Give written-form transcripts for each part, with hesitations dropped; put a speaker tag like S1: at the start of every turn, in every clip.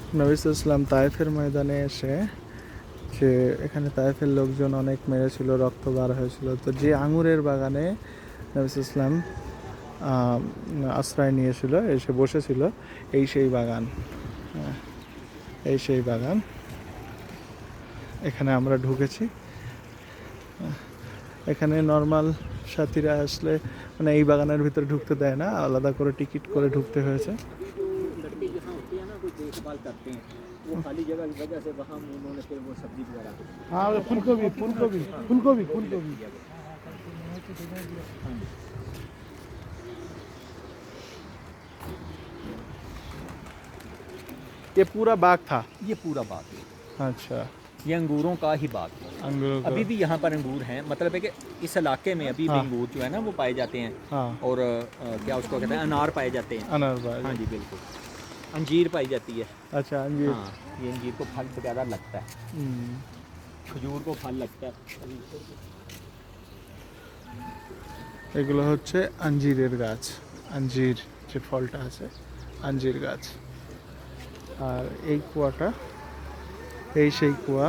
S1: নবী সাল্লাল্লাহু আলাইহি ওয়াসাল্লাম তায়েফের ময়দানে এসে যে এখানে তায়েফের লোকজন অনেক মেরেছিল, রক্ত বার হয়েছিল, তো যে আঙুরের বাগানে নবী সাল্লাল্লাহু আলাইহি ওয়াসাল্লাম আশ্রয় নিয়েছিল, এসে বসেছিল, এই সেই বাগান। হ্যাঁ, এই সেই বাগান। এখানে আমরা ঢুকেছি। এখানে নর্মাল সাথীরা আসলে মানে এই বাগানের ভিতরে ঢুকতে দেয় না, আলাদা করে টিকিট করে ঢুকতে হয়েছে।
S2: लड़के जहाँ होते हैं ना कोई देखभाल करते हैं वो खाली जगह की वजह से वहाँ उन्होंने फिर वो सब्जी वगैरह
S3: हाँ फूलगोभी फूलगोभी फूलगोभी फूलगोभी
S1: ये पूरा बाग था।
S2: ये पूरा बाग है।
S1: अच्छा,
S2: ये अंगूरों का ही बाग है।
S1: अंगूरों का।
S2: अभी भी यहाँ पर अंगूर हैं, मतलब है कि इस इलाके में अभी भी
S1: हाँ।
S2: अंगूर जो है ना वो पाए जाते हैं।
S1: हाँ,
S2: और क्या उसको कहते हैं, अनार पाए जाते हैं।
S1: अनार बाग।
S2: हाँ जी बिल्कुल। अंजीर पाई जाती है।
S1: अच्छा, अंजीर।
S2: हाँ, ये अंजीर को फल वगैरह लगता है,
S1: हम्म,
S2: खजूर को फल लगता है।
S1: এগুলো হচ্ছে আঞ্জিরের গাছ। আঞ্জির যে ফলটা আছে, আঞ্জির গাছ। আর এই কুয়াটা, এই সেই কুয়া।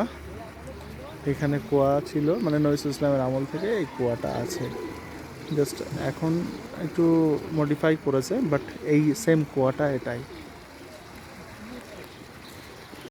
S1: এখানে কুয়া ছিল, মানে নবী সাল্লাল্লাহু আলাইহি ওয়াসাল্লামের আমল থেকে এই কুয়াটা আছে। জাস্ট এখন একটু মডিফাই করেছে, বাট এই সেম কুয়াটা এটাই।